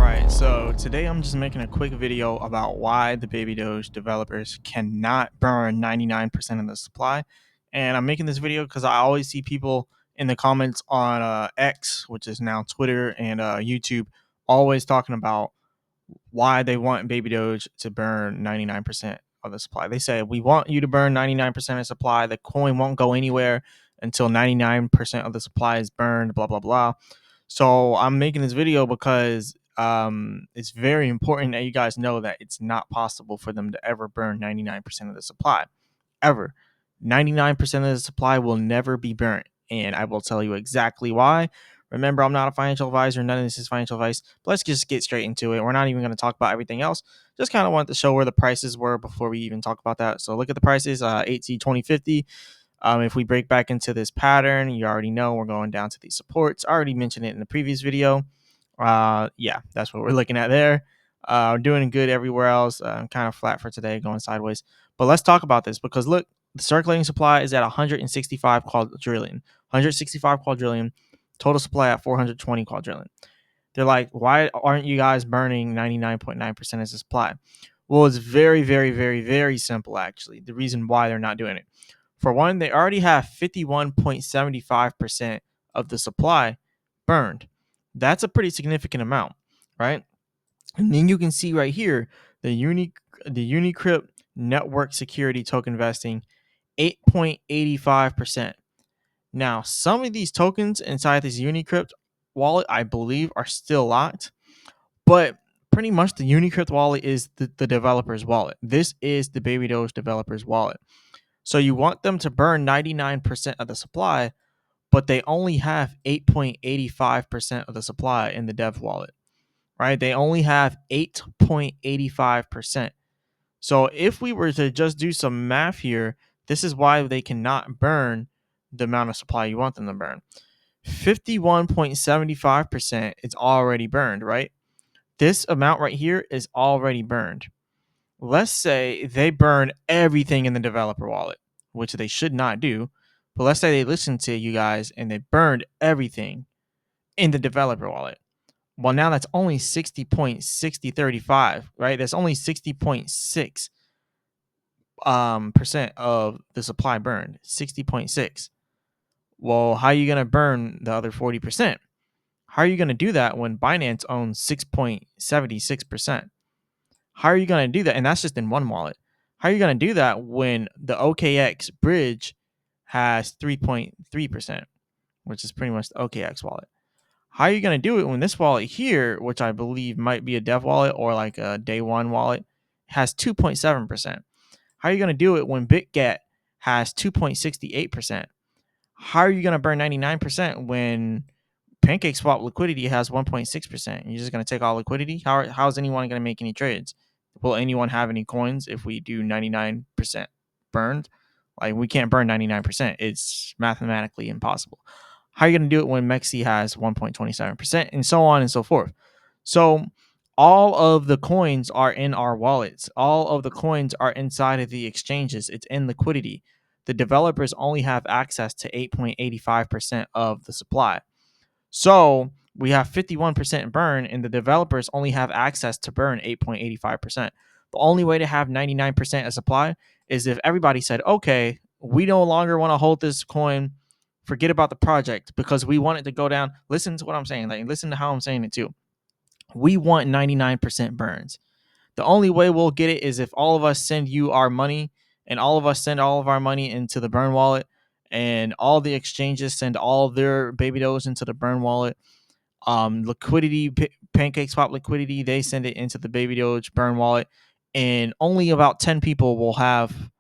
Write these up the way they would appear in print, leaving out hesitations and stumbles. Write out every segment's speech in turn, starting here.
Alright, so today I'm just making a quick video about why the Baby Doge developers cannot burn 99% of the supply. And I'm making this video because I always see people in the comments on X, which is now Twitter, and YouTube, always talking about why they want Baby Doge to burn 99% of the supply. They say, we want you to burn 99% of supply. The coin won't go anywhere until 99% of the supply is burned, blah, blah, blah. So I'm making this video because it's very important that you guys know that it's not possible for them to ever burn 99% of the supply. Ever. 99% of the supply will never be burnt. And I will tell you exactly why. Remember, I'm not a financial advisor. None of this is financial advice. But let's just get straight into it. We're not even going to talk about everything else. Just kind of want to show where the prices were before we even talk about that. So look at the prices, 8C 2050. If we break back into this pattern, you already know we're going down to these supports. I already mentioned it in the previous video. Yeah, that's what we're looking at there. Doing good everywhere else. Kind of flat for today, going sideways. But let's talk about this because look, the circulating supply is at 165 quadrillion. 165 quadrillion. Total supply at 420 quadrillion. They're like, why aren't you guys burning 99.9% of the supply? Well, it's very, very, very, very simple, actually. The reason why they're not doing it. For one, they already have 51.75% of the supply burned. That's a pretty significant amount, right? And then you can see right here the Unicrypt network security token vesting 8.85%. Now, some of these tokens inside this Unicrypt wallet, I believe, are still locked, but pretty much the Unicrypt wallet is the developer's wallet. This is the Baby Doge developer's wallet. So you want them to burn 99% of the supply, but they only have 8.85% of the supply in the dev wallet, right? They only have 8.85%. So if we were to just do some math here, this is why they cannot burn the amount of supply you want them to burn. 51.75% is already burned, right? This amount right here is already burned. Let's say they burn everything in the developer wallet, which they should not do. But let's say they listened to you guys and they burned everything in the developer wallet. Well, now that's only 60.6035, right? That's only 60.6 percent of the supply burned. 60.6. Well, how are you gonna burn the other 40%? How are you gonna do that when Binance owns 6.76%? How are you going to do that? And that's just in one wallet. How are you going to do that when the OKX bridge has 3.3%, which is pretty much the OKX wallet? How are you going to do it when this wallet here, which I believe might be a dev wallet or like a day one wallet, has 2.7%? How are you going to do it when BitGet has 2.68%? How are you going to burn 99% when PancakeSwap liquidity has 1.6%? You're just going to take all liquidity? How is anyone going to make any trades? Will anyone have any coins if we do 99% burned? Like, we can't burn 99%. It's mathematically impossible. How are you going to do it when Mexi has 1.27% and so on and so forth? So all of the coins are in our wallets. All of the coins are inside of the exchanges. It's in liquidity. The developers only have access to 8.85% of the supply. So we have 51% burn, and the developers only have access to burn 8.85%. The only way to have 99% of supply is if everybody said, okay, we no longer want to hold this coin. Forget about the project because we want it to go down. Listen to what I'm saying. Like, listen to how I'm saying it too. We want 99% burns. The only way we'll get it is if all of us send you our money and all of us send all of our money into the burn wallet and all the exchanges send all their baby doge into the burn wallet. Liquidity, PancakeSwap liquidity, they send it into the baby doge burn wallet, and only about 10 people will have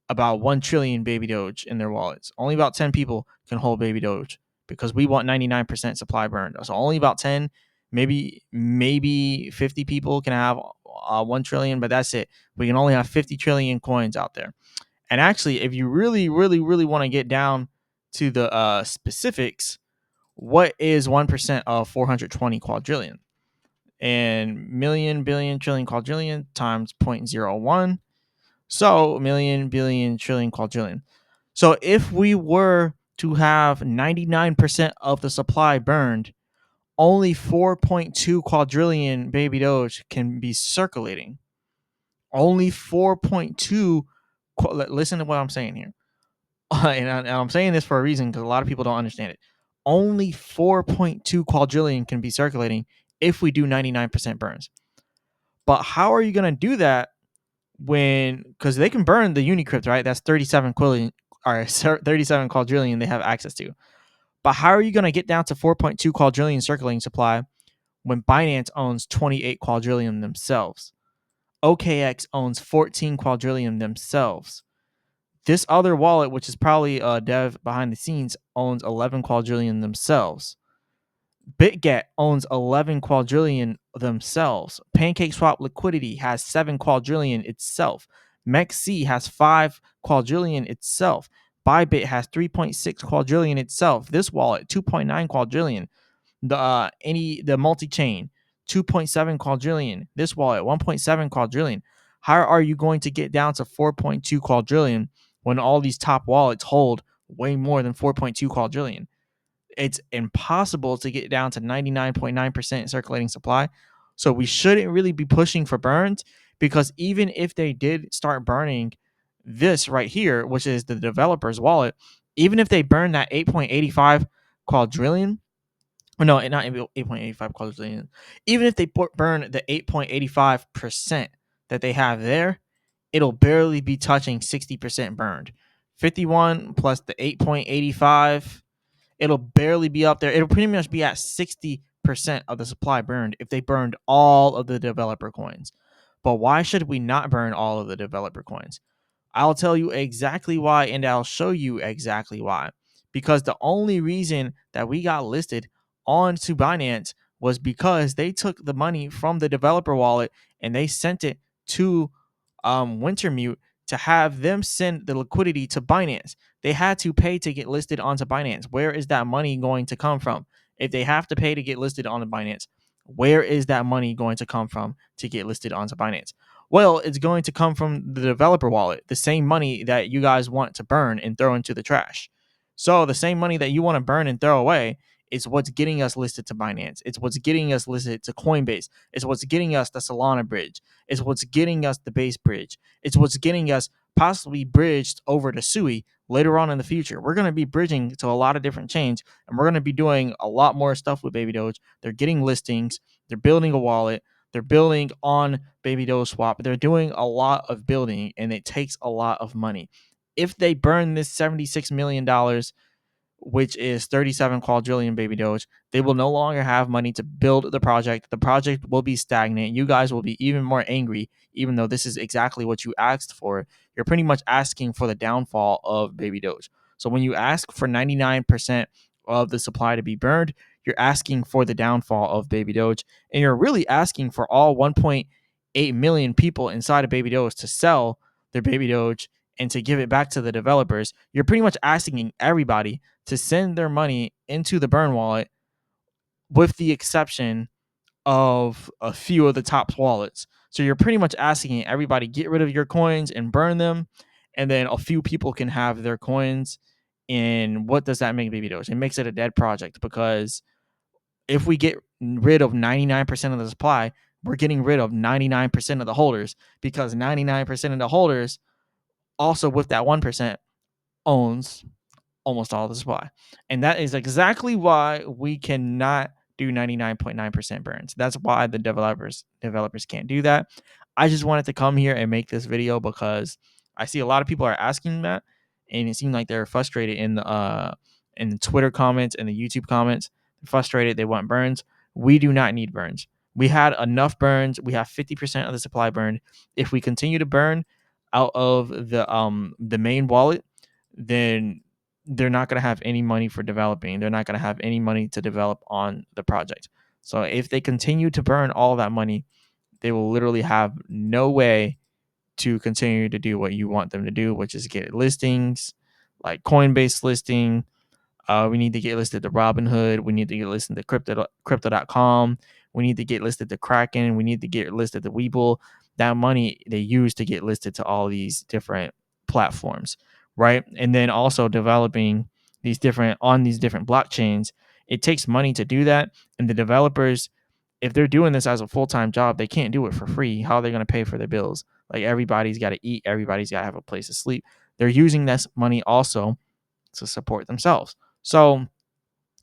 about 1 trillion baby doge in their wallets. Only about 10 people can hold baby doge because we want 99% supply burned. So only about 10, maybe 50 people can have 1 trillion, but that's it. We can only have 50 trillion coins out there. And actually, if you really, really, really want to get down to the specifics, what is 1% of 420 quadrillion? And million, billion, trillion, quadrillion times 0.01. So million, billion, trillion, quadrillion. So if we were to have 99% of the supply burned, only 4.2 quadrillion baby doge can be circulating. Only 4.2. Listen to what I'm saying here. And I'm saying this for a reason because a lot of people don't understand it. Only 4.2 quadrillion can be circulating if we do 99% burns. But how are you going to do that when, because they can burn the Unicrypt, right? That's 37 quillion or 37 quadrillion they have access to. But how are you going to get down to 4.2 quadrillion circulating supply when Binance owns 28 quadrillion themselves? OKX owns 14 quadrillion themselves. This other wallet, which is probably a dev behind the scenes, owns 11 quadrillion themselves. BitGet owns 11 quadrillion themselves. PancakeSwap Liquidity has 7 quadrillion itself. MEXC has 5 quadrillion itself. Bybit has 3.6 quadrillion itself. This wallet, 2.9 quadrillion. The multi-chain, 2.7 quadrillion. This wallet, 1.7 quadrillion. How are you going to get down to 4.2 quadrillion when all these top wallets hold way more than 4.2 quadrillion? It's impossible to get down to 99.9% circulating supply. So we shouldn't really be pushing for burns, because even if they did start burning this right here, which is the developer's wallet, even if they burn that 8.85 quadrillion, or no, not 8.85 quadrillion, even if they burn the 8.85% that they have there, it'll barely be touching 60% burned. 51 plus the 8.85, it'll barely be up there. It'll pretty much be at 60% of the supply burned if they burned all of the developer coins. But why should we not burn all of the developer coins? I'll tell you exactly why, and I'll show you exactly why. Because the only reason that we got listed onto Binance was because they took the money from the developer wallet and they sent it to Wintermute to have them send the liquidity to Binance. They had to pay to get listed onto Binance. Where is that money going to come from? If they have to pay to get listed on the Binance, where is that money going to come from to get listed onto Binance? Well, it's going to come from the developer wallet, the same money that you guys want to burn and throw into the trash. So the same money that you want to burn and throw away is what's getting us listed to Binance. It's what's getting us listed to Coinbase. It's what's getting us the Solana bridge. It's what's getting us the Base bridge. It's what's getting us possibly bridged over to Sui later on in the future. We're going to be bridging to a lot of different chains, and we're going to be doing a lot more stuff with Baby Doge. They're getting listings. They're building a wallet. They're building on Baby Doge Swap. They're doing a lot of building, and it takes a lot of money. If they burn this $76 million, which is 37 quadrillion Baby Doge, they will no longer have money to build the project. The project will be stagnant. You guys will be even more angry, even though this is exactly what you asked for. You're pretty much asking for the downfall of Baby Doge. So when you ask for 99% of the supply to be burned, you're asking for the downfall of Baby Doge, and you're really asking for all 1.8 million people inside of Baby Doge to sell their Baby Doge and to give it back to the developers. You're pretty much asking everybody to send their money into the burn wallet, with the exception of a few of the top wallets. So you're pretty much asking everybody, get rid of your coins and burn them, and then a few people can have their coins. And what does that make Baby Doge? It makes it a dead project, because if we get rid of 99% of the supply, we're getting rid of 99% of the holders, because 99% of the holders also, with that 1%, owns almost all the supply. And that is exactly why we cannot do 99.9% burns. That's why the developers can't do that. I just wanted to come here and make this video because I see a lot of people are asking that, and it seemed like they're frustrated in the Twitter comments and the YouTube comments. They're frustrated, they want burns. We do not need burns. We had enough burns. We have 50% of the supply burned. If we continue to burn out of the main wallet, then they're not going to have any money for developing. They're not going to have any money to develop on the project. So if they continue to burn all that money, they will literally have no way to continue to do what you want them to do, which is get listings, like Coinbase listing. We need to get listed to Robinhood. We need to get listed to crypto.com. We need to get listed to Kraken. We need to get listed to Webull. That money they use to get listed to all these different platforms, right? And then also developing these different blockchains It takes money to do that. And the developers, if they're doing this as a full-time job, they can't do it for free. How are they going to pay for their bills? Like, everybody's got to eat. Everybody's got to have a place to sleep. They're using this money also to support themselves. So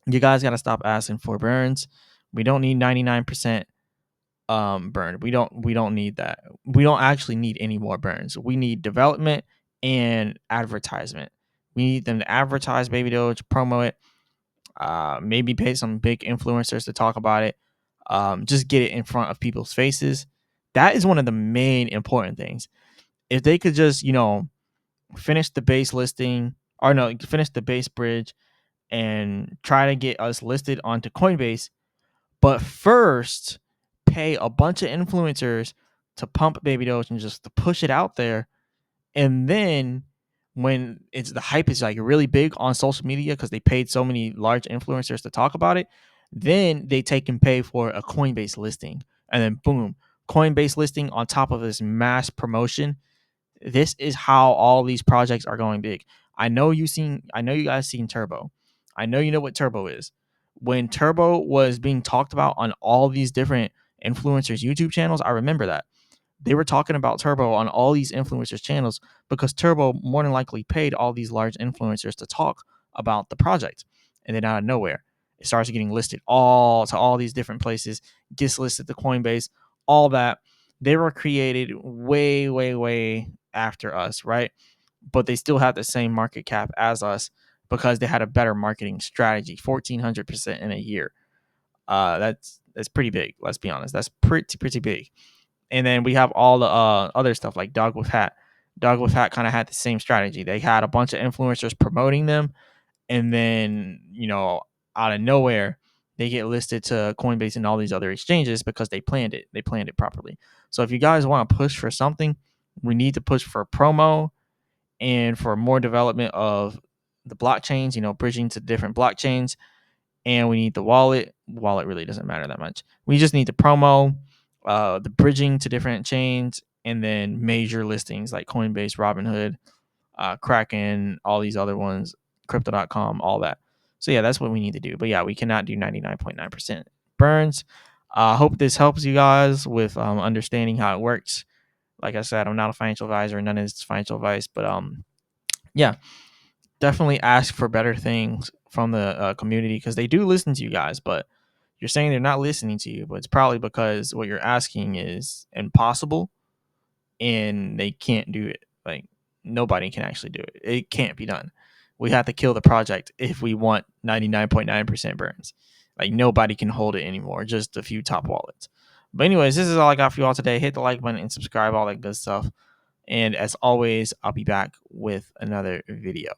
you guys got to stop asking for burns. We don't need 99% burn. We don't need that. We don't actually need any more burns. We need development and advertisement. We need them to advertise Baby Doge, promo it, maybe pay some big influencers to talk about it. Just get it in front of people's faces. That is one of the main important things. If they could just, finish the base listing, or no, finish the base bridge and try to get us listed onto Coinbase, but first pay a bunch of influencers to pump Baby Doge and just to push it out there. And then when it's the hype is like really big on social media because they paid so many large influencers to talk about it, then they take and pay for a Coinbase listing. And then boom, Coinbase listing on top of this mass promotion. This is how all these projects are going big. I know you guys seen Turbo. I know you know what Turbo is. When Turbo was being talked about on all these different influencers YouTube channels, I remember that. They were talking about Turbo on all these influencers channels because Turbo more than likely paid all these large influencers to talk about the project. And then out of nowhere, it starts getting listed all these different places, gets listed to Coinbase, all that. They were created way, way, way after us, right? But they still have the same market cap as us because they had a better marketing strategy, 1,400% in a year. That's pretty big. Let's be honest. That's pretty big. And then we have all the other stuff like Dog with Hat. Dog with Hat kind of had the same strategy. They had a bunch of influencers promoting them, and then out of nowhere they get listed to Coinbase and all these other exchanges because they planned it. They planned it properly. So if you guys want to push for something, we need to push for promo and for more development of the blockchains. Bridging to different blockchains, and we need the wallet. Wallet really doesn't matter that much. We just need the promo, the bridging to different chains, and then major listings like Coinbase, Robinhood, Kraken, all these other ones, Crypto.com, all that. So yeah, that's what we need to do. But yeah, we cannot do 99.9% burns. I hope this helps you guys with understanding how it works. Like I said, I'm not a financial advisor. None of this is financial advice, but yeah, definitely ask for better things from the community because they do listen to you guys, but you're saying they're not listening to you, but it's probably because what you're asking is impossible and they can't do it. Like, nobody can actually do it. It can't be done. We have to kill the project if we want 99.9% burns. Like, nobody can hold it anymore, just a few top wallets. But anyways, this is all I got for you all today. Hit the like button and subscribe, all that good stuff. And as always, I'll be back with another video.